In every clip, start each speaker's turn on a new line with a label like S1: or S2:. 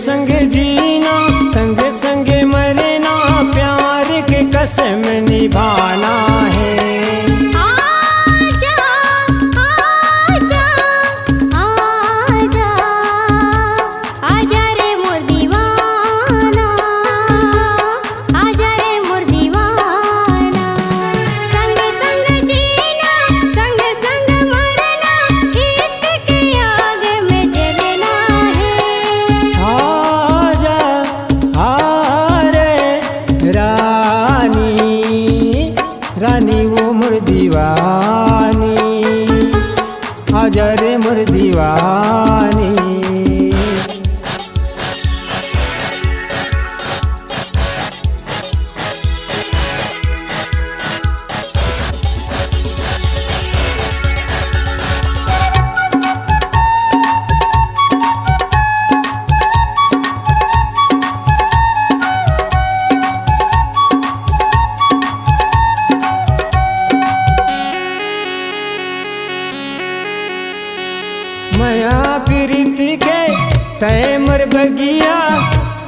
S1: संग जीना संग संग मरना, प्यार के कसम निभाना है।
S2: आजा आजा आजा आजा रे मोर दीवाना, आजा रे मोर दीवाना। संग संग जीना संग संग मरना, इश्क के आग में जलना है।
S1: आजा आरे रानी, रानी वो मोर दीवानी, आजा रे मोर दीवानी। मया प्रीति के तय मर बगिया,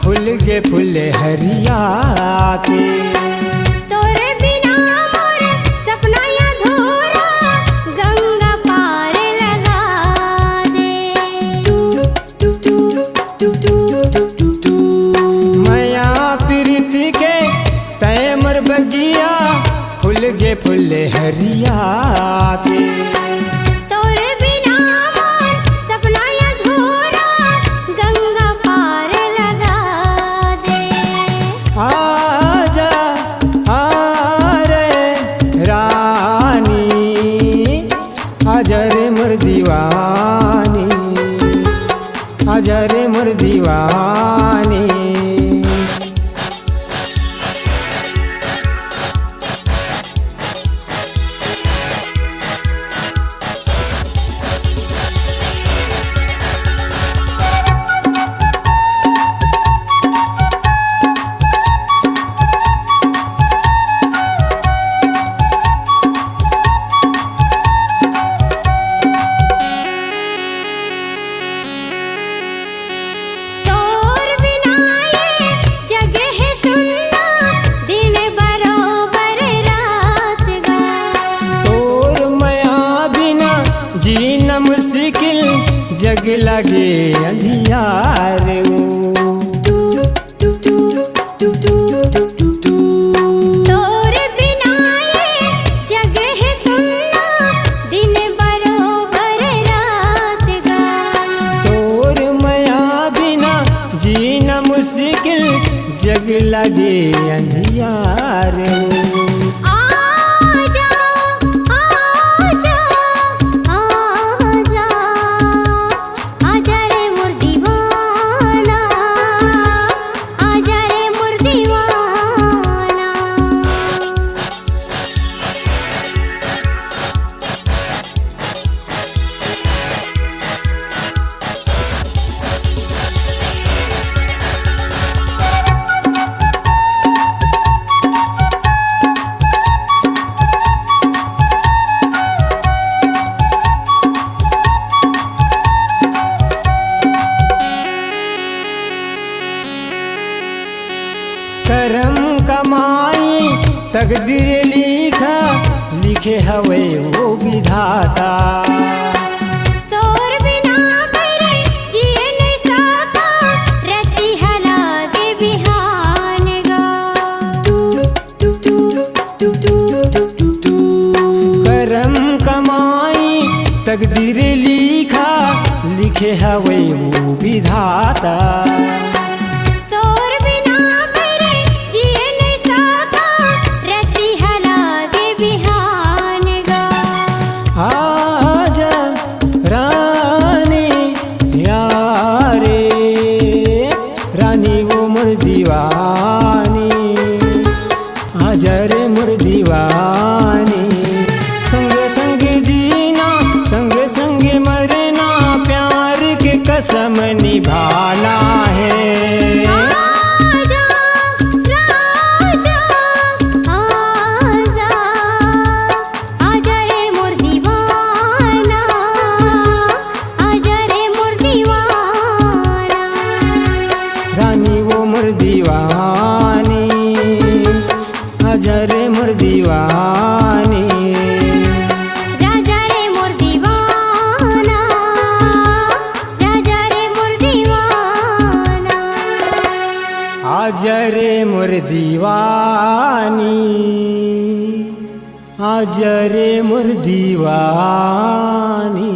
S1: फूल के फूले हरिया के।
S2: तोरे बिना मोर सपना अधूरा, गंगा पार लगा दे।
S1: मया प्रीति के तय मर बगिया, फूल के फूले हरिया के।
S2: तोरे बिना मोर सपना अधूरा, गंगा पार लगा दे।
S1: आजा आरे रानी, आजा रे मोर दीवानी, आजा रे मोर दीवानी।
S2: तोर बिना ये जग है सुनना, दिन बरोबर रात गा।
S1: तोर मया बिना जीना मुश्किल, जग लगे अंधियार वो।
S2: तोर बिना ये जग है सुनना, दिन बरोबर रात गा।
S1: तोर मया बिना जीना मुश्किल, जग लगे अंधियार वो।
S2: आजा आजा आजा आजा रे मोर दीवाना, आजा रे मोर दीवाना।
S1: करम कमाई तकदीर लिखा, लिखे हवे वो विधाता।
S2: तोर बिना बैरे जिए नहीं साका, रति हला के बिहान गा।
S1: करम कमाई तकदीर लिखा, लिखे हवे वो विधाता।
S2: तोर बिना बैरे जिए नहीं साका, रति हला के बिहान गा।
S1: आजा रानी यारे, रानी वो मोर दीवानी, आजा रे मोर दीवानी। संग संग जीना संग संग मरना, प्यार के कसम निभाना है। दीवानी, आजा रे मोर दीवानी।
S2: राजा रे मोर दीवाना, राजा रे मोर दीवाना।
S1: आजा रे मोर दीवानी, आजा रे मोर दीवानी।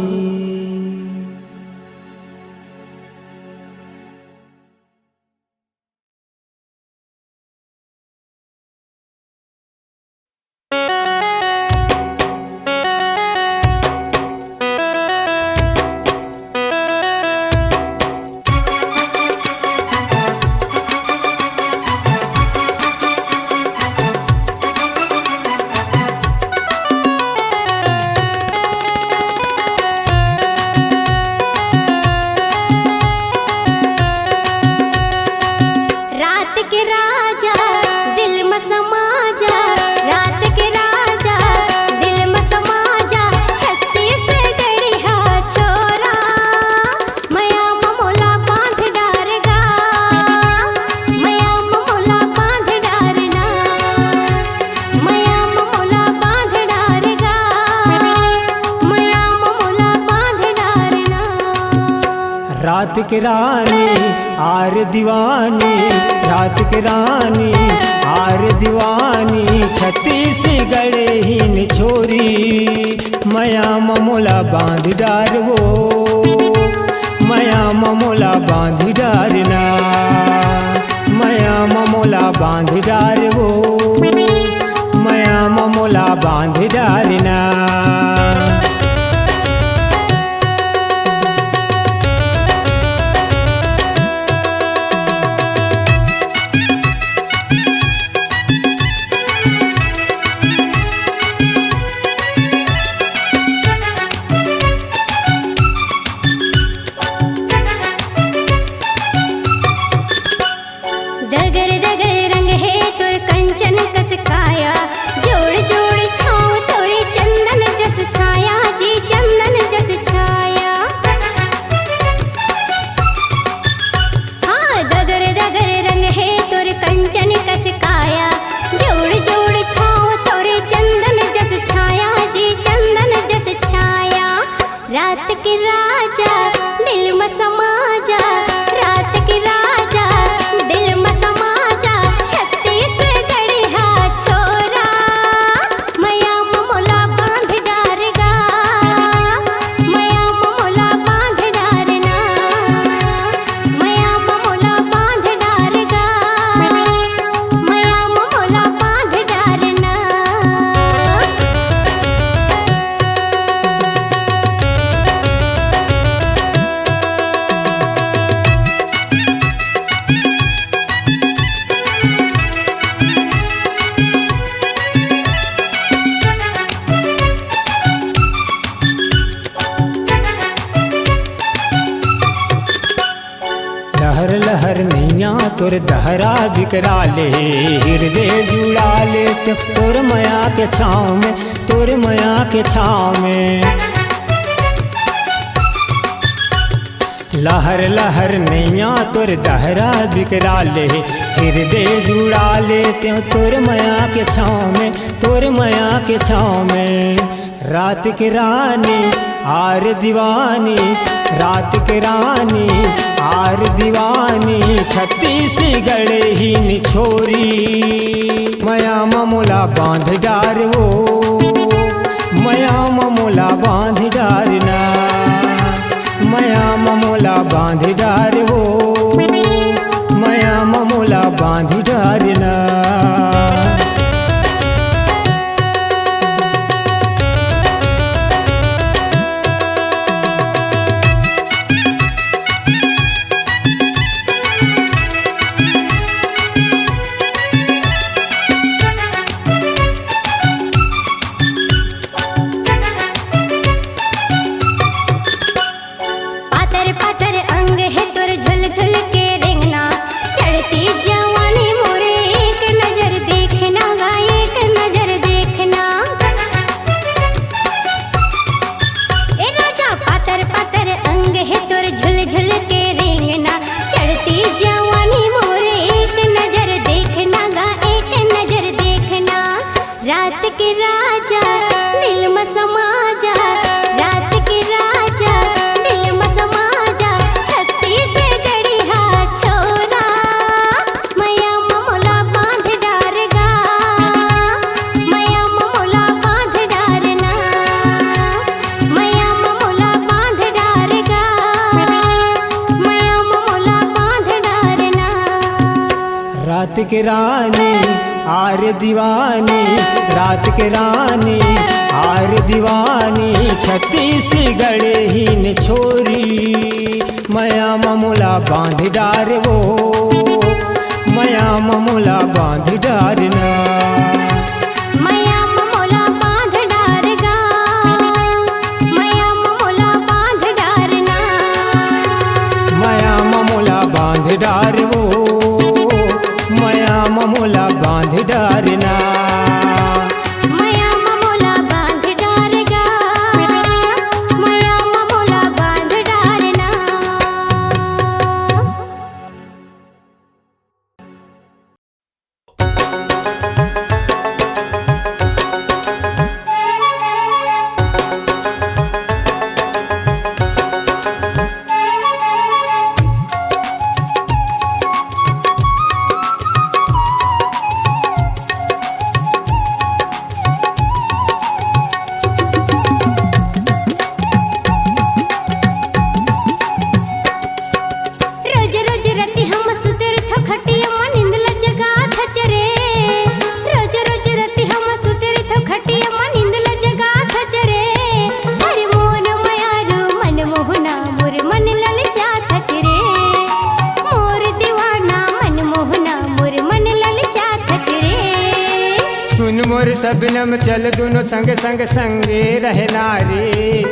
S2: रात के राजा दिल में समा जा, रात के राजा दिल में समा जा। छत्तीसगढ़ी हा छोरा मया ममोला बांध डारेगा, मया ममोला बांध डारना, मया ममोला बांध डारेगा, मया ममोला बांध डारना।
S1: रात के रानी आर दीवानी, रात के रानी आर दीवानी। छत्तीसगढ़ ही न छोरी मया ममोला बांध डार वो, मया ममोला बांध डारना, मया ममोला बांध डार वो, मया ममोला बांध डारना।
S2: दगर दगर रंग है तुर कंचन कस काया, जोड़ जोड़ छाँव तोरे चंदन जस छाया जी, चंदन जस छाया। हाँ दगर दगर रंग है तुर कंचन कस काया, जोड़ जोड़ छाँव तोरे चंदन जस छाया जी, चंदन जस छाया। रात के राजा दिल में समा जा, रात के राजा दिल में समा जा। छत्तीसगढ़ हा छोरा मया ममोला बांध डारेगा, मया ममोला बांध डारना, मया ममोला बांध डारेगा, मया ममोला बांध डारना।
S1: लहर लहर नैया तोर दहरा बिकराले, हृदय जुड़ा ले तोर मया के छाँव में, तोर मया के छाँव में। लहर लहर नैया तोर दहरा बिकराले, हृदय जुड़ा ले तोर मया के छाँव में, तोर मया के छाँव में। रात के रानी आर दीवानी, रात के रानी आर दीवानी। छत्तीसगढ़ ही न छोरी मया ममोला बांध डार वो, मया ममोला बांध डारना, मया ममोला बांध डार वो, मया ममोला बांध डारना। के रानी आर दीवानी, रात के रानी आर दीवानी, छत्तीसगढ़ ही ने छोरी मया ममुला बांध डार वो, मया ममुला बांध डारना।
S2: मया ममोला बांध डारगा, मया ममोला बांध डारना।
S1: मया ममुला बांध डार वो, मया ममुला बांध डारना।
S2: मया ममोला बांध डारगा, मया ममोला बांध डारना। रोज रोज रति हम सुतिर थो खटिया मन इंदला जगा खचरे। रोज रोज रति हम सुतिर थो खटिया मन इंदला जगा खचरे। हरि मोर मयारू मन मोहना मोर मन ललचा खचरे। मोर दीवाना मन मोहना मोर मन ललचा खचरे।
S1: सुन मोर सबनम चल दोनों संग संग संगे रहना रे।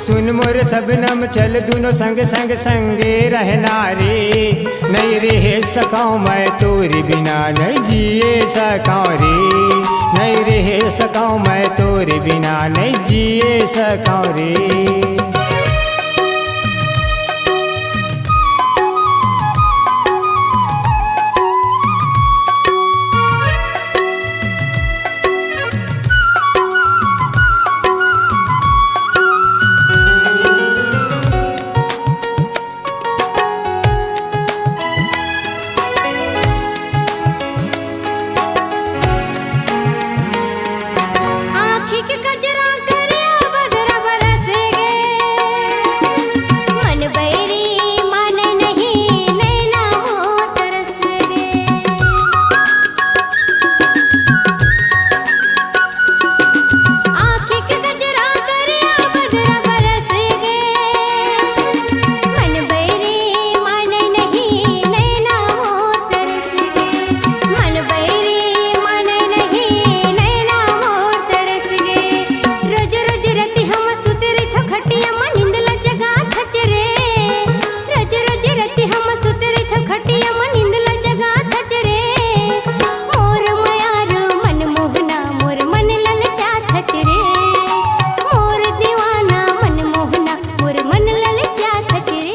S1: सुन मोर सबनम चल दोनों संग संग संगे रहना रे। नहीं रह सकाऊं मैं तोरे बिना नहीं जिए सकाऊं रे। नहीं रह सकाऊं मैं तोरे बिना नहीं जिए सकाऊं रे।
S2: आँखी के कजरा करिया बदरा बरस गे। मन बैरी मन नहीं नैना हो तरस गे। आँखी के कजरा करिया बदरा बरस गे। मन बैरी मन नहीं नैना हो तरस गे। मन बैरी मन नहीं नैना हो तरस गे। रोज रोज रति हम सुतिर थो खटिया मन इंदला जगा खचरे। रोज रोज रति हम सुतिर थो खटिया मन इंदला जगा खचरे। मोर मयारू मन मोहना मोर मन ललचा खचरे। मोर दीवाना मन मोहना मोर मन ललचा खचरे।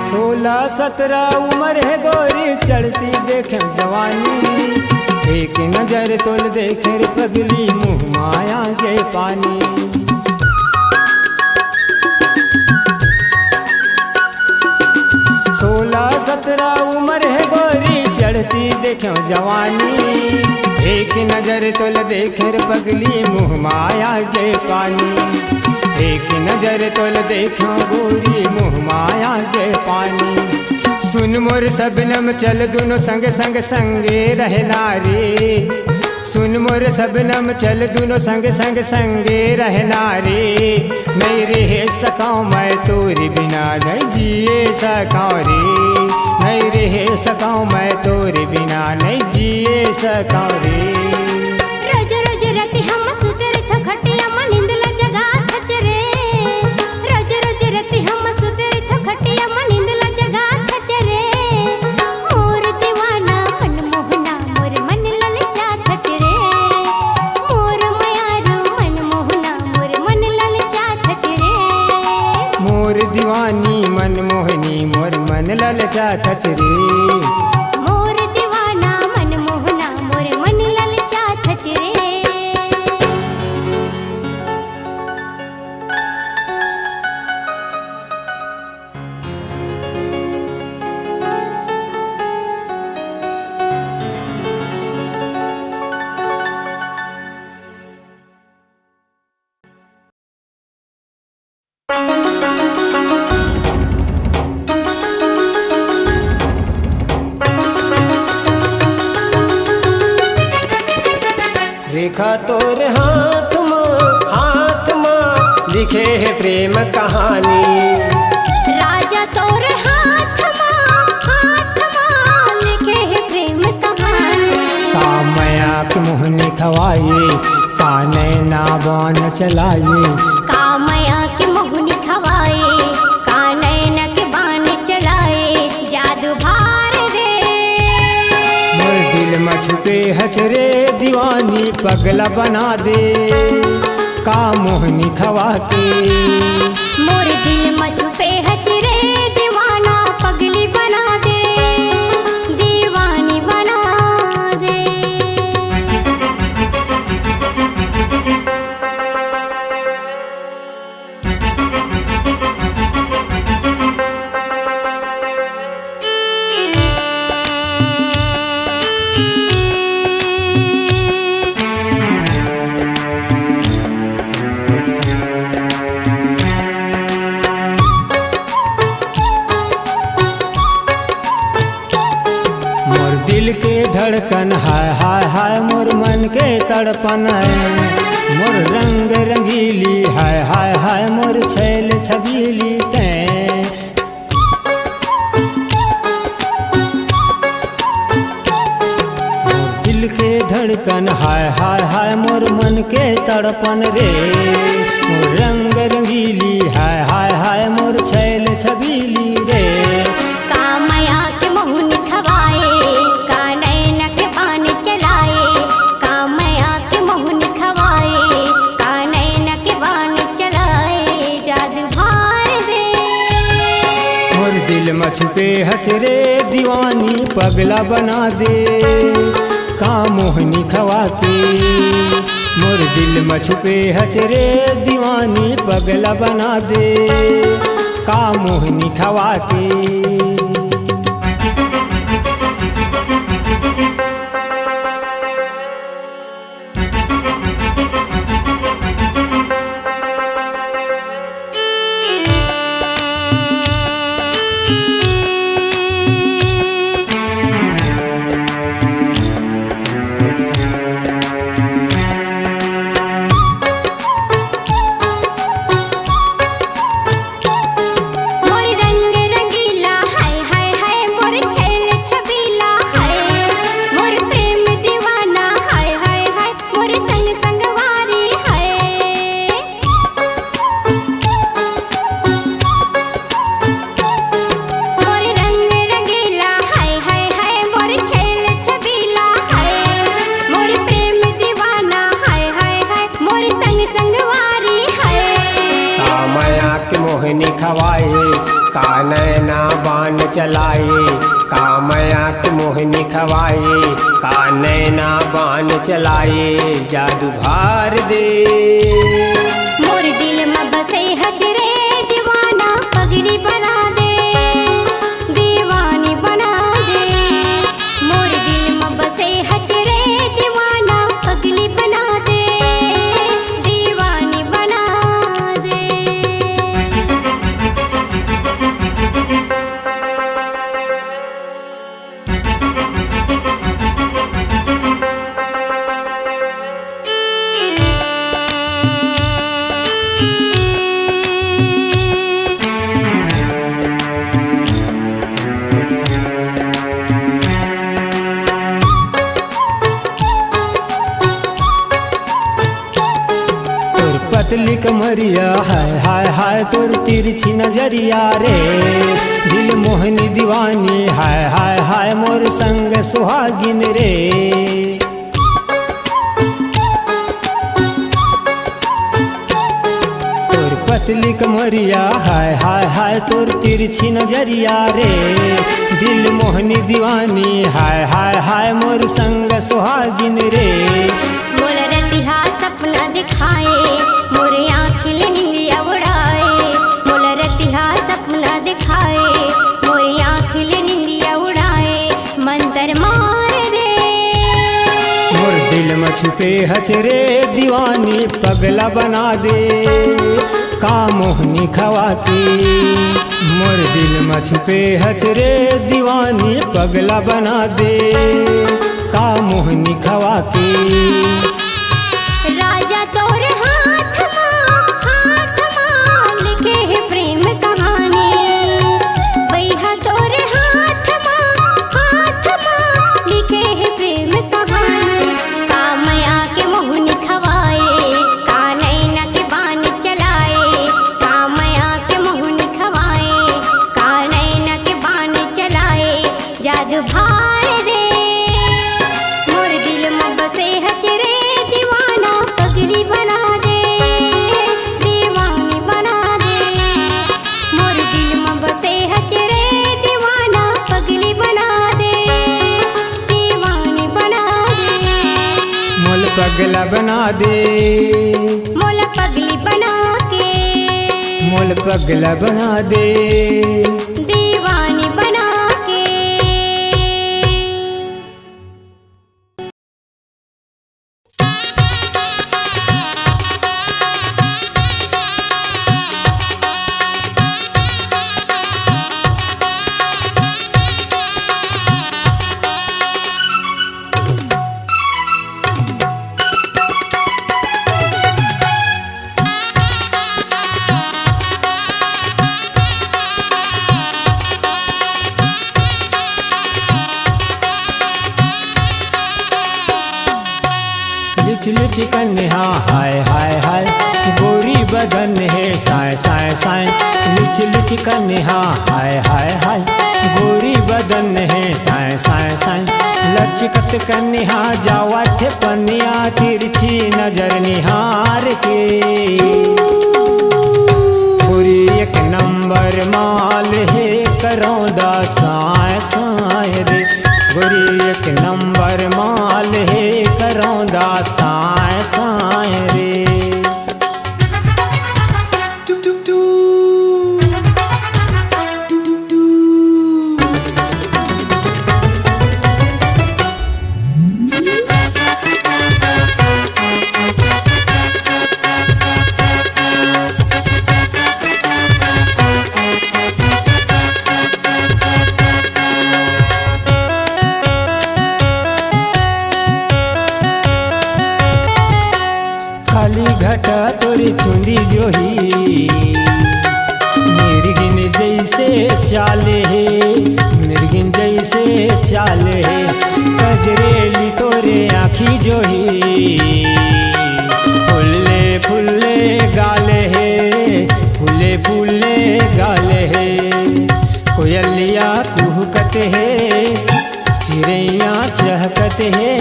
S1: सोलह सत्रह उम्र है गोरी चढ़ती देखे जवानी। एक नजर तोल देखे रे पगली मुँह माया के पानी। सोलह सत्रह उम्र है गोरी चढ़ती देखे जवानी। एक नजर तोल देखे रे पगली मुँह माया के पानी। एक नजर तोल देखो गोरी मुँह माया के पानी। सुन मोर सबनम चल दोनों संग संग संगे रहना रे। सुन मोर सबनम चल दोनों संग संग संगे रहना रे। नहीं रह सकाऊं मैं तोरे बिना नहीं जिए सकाऊं रे। नहीं रह सकाऊं मैं तोरे बिना नहीं जिए सकाऊं रे।
S2: रोज रोज रति हम सुतिर थो खटिया मन इंदला जगा खचरे। रोज रोज रति हम सुतिर थो खटिया मन इंदला जगा खचरे। मोर दीवाना मन मोहना मोर मन ललचा खचरे। मोर मयारू मन मोहना मोर मन ललचा खचरे।
S1: मोर दीवानी मन मोहनी मोर मन ललचा खचरे।
S2: मोर दीवाना मन मोहना मोर मन ललचा खचरे।
S1: देखा तोर हाथ माँ लिखे है प्रेम कहानी।
S2: राजा तोर हाथ माँ लिखे है प्रेम कहानी।
S1: कामया के मोहनी खवाए का नैना बान चलाए।
S2: कामया के मोहनी खवाए का नैना के बान चलाए। जादू भार दे
S1: मोर दिल में छुपे हचरे दीवानी पगला बना दे। का मोहनी खवा के
S2: मोर दिल में छुपे हचरे दीवाना पगली बना दे। दीवानी बना दे।
S1: दिल के धड़कन हाय हाय हाय मोर मन के तड़पन है। मोर रंग रंगीली हाय हाय हाय मोर छैल छबीली तैं। दिल के धड़कन हाय हाय हाय मोर मन के तड़पन रे। मोर रंग रंगीली हाय हाय हाय मोर छैल छबीली रे।
S2: कामया के मोहनी खवाए का नैना के बान चलाए। कामया के मोहनी खवाए का नैना के बान चलाए। जादू भार दे
S1: मोर दिल में छुपे हचरे दीवानी पगला बना दे। का मोहनी खवा के मोर दिल में छुपे हचरे दीवानी पगला बना दे। का मोहनी खवा के मोहनी खवाए का नैना बान चलाए। कामया के मोहनी खवाए का नैना बान चलाए। जादू भार दे
S2: मोर दिल में बसे हचरे दीवाना पगली बना दे। दीवानी बना दे मोर दिल में बसे हचरे दीवाना पगली बना दे। दीवानी बना दे।
S1: पतली कमरिया हाय हाय हाय तोर तिरछी नजरिया रे। दिल मोहनी दीवानी हाय हाय हाय मोर संग सुहागिन रे। तोर पतली कमरिया हाय हाय हाय तोर तिरछी नजरिया रे। दिल मोहनी दीवानी हाय हाय हाय मोर संग सुहागिन रे।
S2: मोर रतिहा सपना दिखाए मोर आँखिल निंदिया उड़ाए। मोर रतिहा सपना दिखाए मोर आँखिल निंदिया उड़ाए। मंतर मार दे
S1: मोर दिल में छुपे हचरे दीवानी पगला बना दे। का मोहनी खवा के मोर दिल में छुपे हचरे दीवानी पगला बना दे। का मोहनी खवा के पगला बना दे,
S2: मोला पगली बना के,
S1: मोल पगला बना दे,
S2: दीवानी बना के।
S1: लिच लिच कन्या हाय हाय हाय, गोरी बदन है साय साय साय। लिच लिच कन्या हाय हाय हाय, गोरी बदन है साय साय साय। लचकत कन्या जावत पनिया, तिरछी नजर निहार के। गोरी एक नंबर माल है, करौंदा साय साय रे। गोरी एक नंबर माल है, करौंदा साय साय रे। काली घटा तोरी चुंदी जोही, मिर्गिन जैसे चाले है, मिर्गिन जैसे चाले है। कजरेली तोरे आँखी जोही, फुल्ले फुल्ले गाले है, फुल्ले फुल्ले गाले है। कोयलिया कुहकत है, चिड़ैया चहकत है।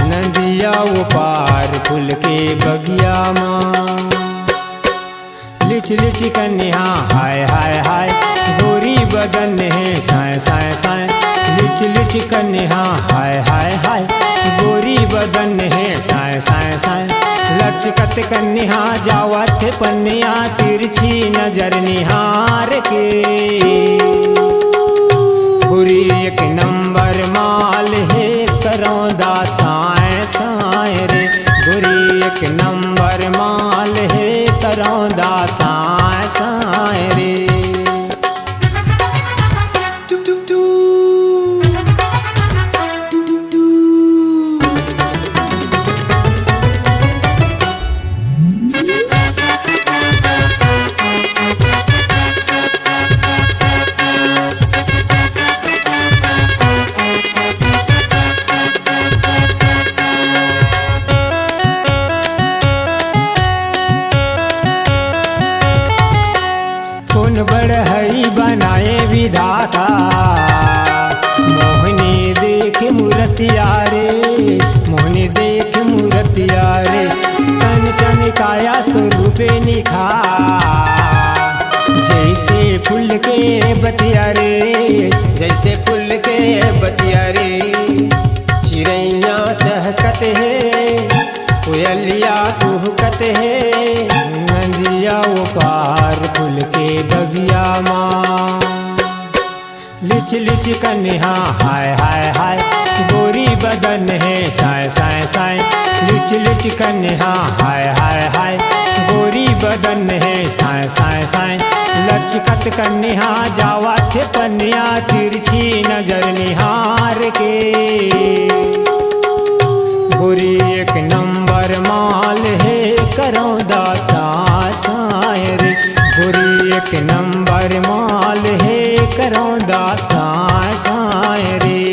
S1: नदिया वो पार फूल के बगिया माँ। लिच लिच कन्या हाय हाय हाय, गोरी बदन है साय साय साय। लिच लिच कन्या हाय हाय हाय, गोरी बदन है साय साय साय। लचकत कन्या जावत पनिया, तिरछी नजर निहार के। गोरी एक नंबर माल है, करौंदा साय साय रे। गोरी एक नंबर माल है, करौंदा साय साय रे। कौन बढ़ई बनाए विधाता, मोहनी देख मूर्तिया रे, मोहनी देख मूर्तिया रे। तन चनकाया तो रूपे निखार, जैसे फूल के बतिया रे, जैसे फूल के बतिया रे। चिड़ैया चहकत है, कोयलिया कुहकत है। नदिया वो पार फूल के बगिया माँ। लिच लिच कन्या हाय हाय हाय, गोरी बदन है साय साय साय। लिच लिच कन्या हाय हाय हाय, गोरी बदन है साय साय साय। लचकत कन्या जावत पनिया, तिरछी नजर निहार के। गोरी एक नंबर माल है, करौंदा साय साय रे। गोरी एक नंबर माल है, करौंदा साय साय रे।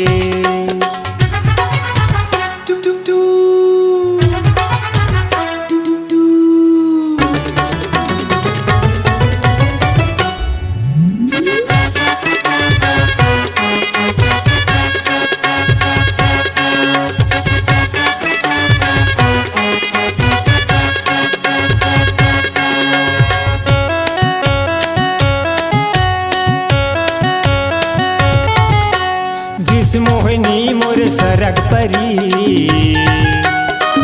S1: मोहिनी मोर सरग परी,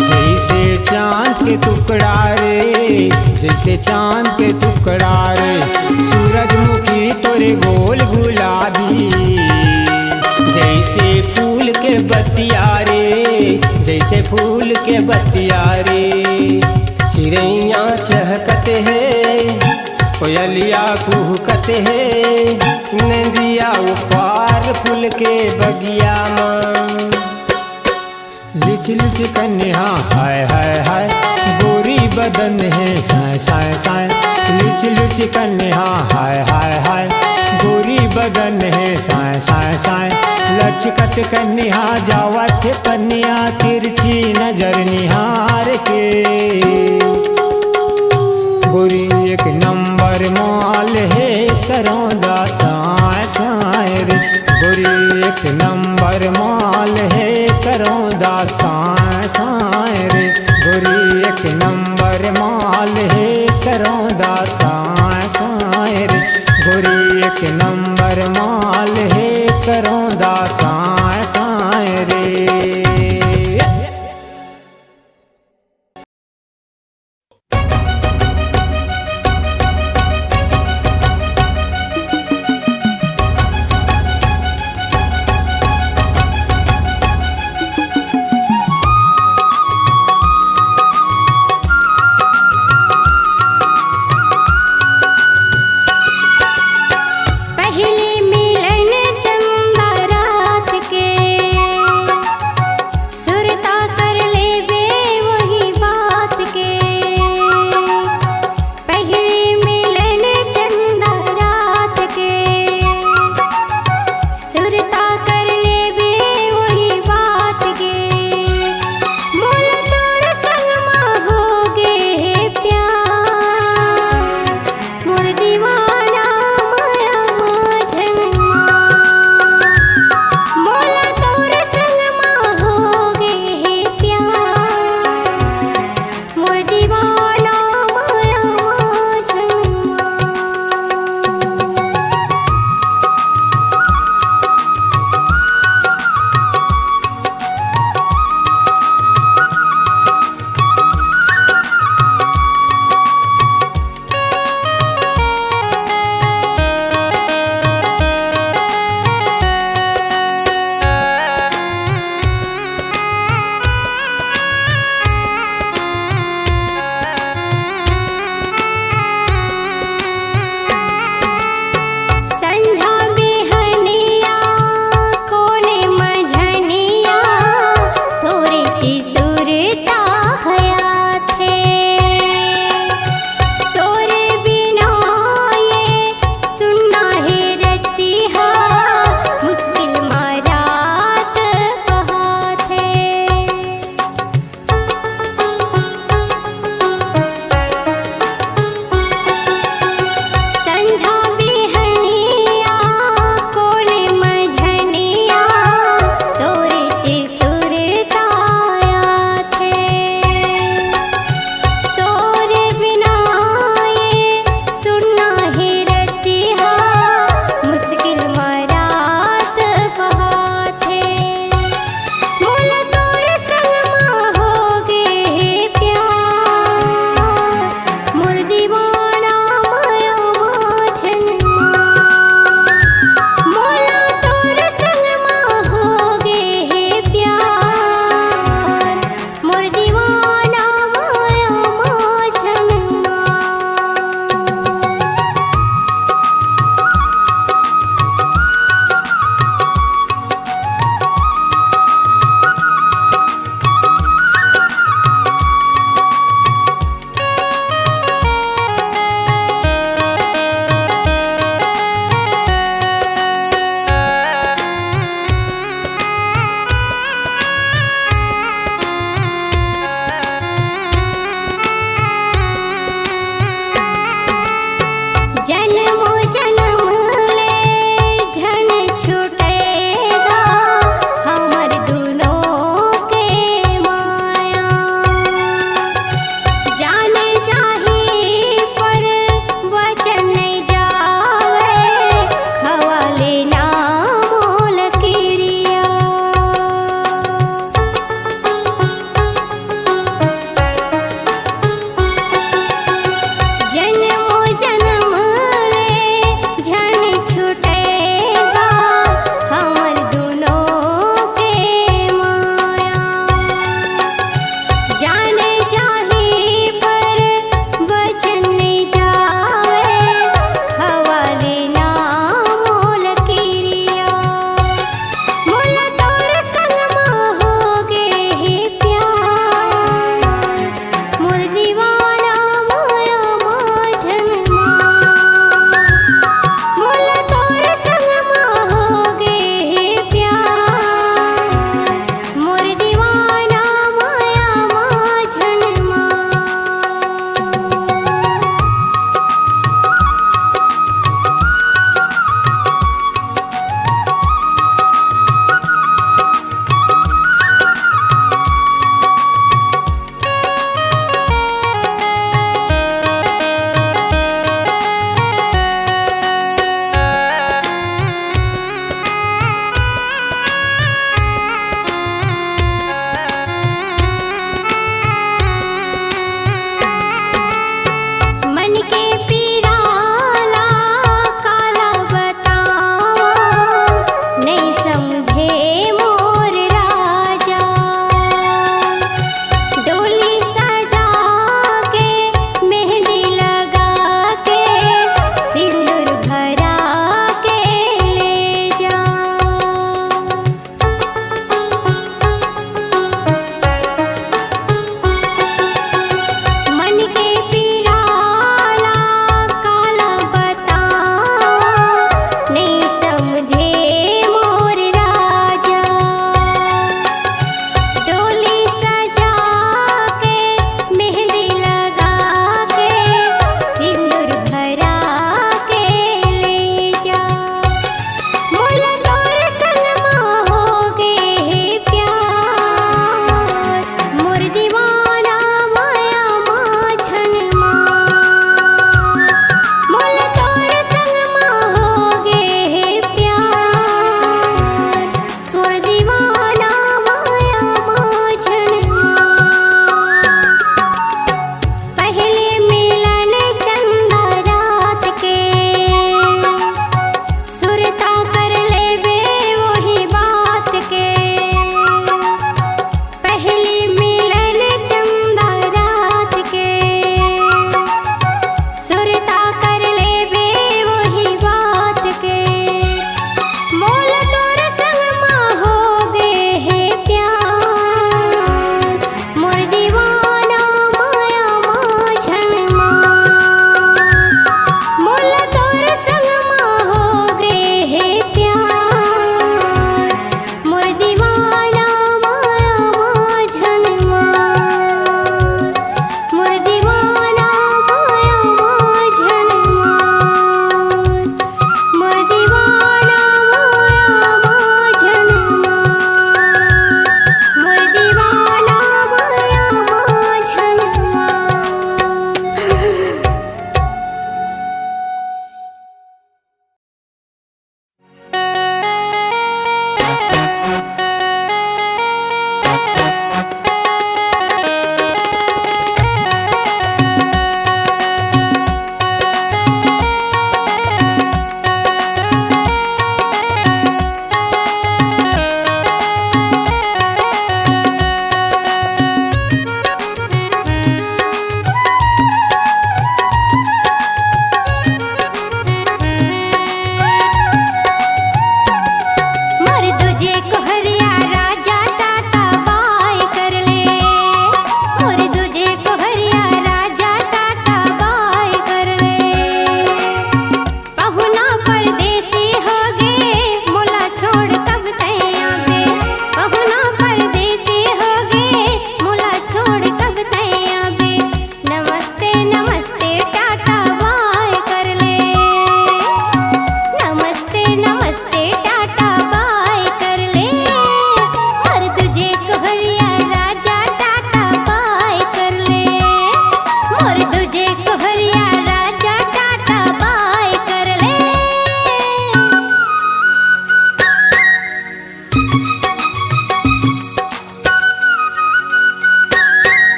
S1: जय के टुकड़ा रे, जैसे चांद के टुकड़ा रे। सूरजमुखी तोरे गोल गुलाबी, जैसे फूल के बतिया रे, जैसे फूल के बतिया रे। चिड़ैया चहकते है, कोयलिया कुहकते है, नदिया उपार फूल के बगिया माँ। लिच लिच कन्या हाय हाय हाय, गोरी बदन है साय साय साय। लिच लिच कन्या हाय हाय हाय, गोरी बदन है साय साय साय। लचकत कन्या जावत पन्या, तिरछी नजर निहार के। गोरी एक नंबर माल है, करौंदा साय साय रे। गोरी एक नंबर माल है, करौंदा साय साय रे। गोरी एक नंबर माल है, करौंदा साय साय रे। गोरी एक नंबर माल है, करौंदा साय साय रे।
S2: पहले मिलन चंदा रात के,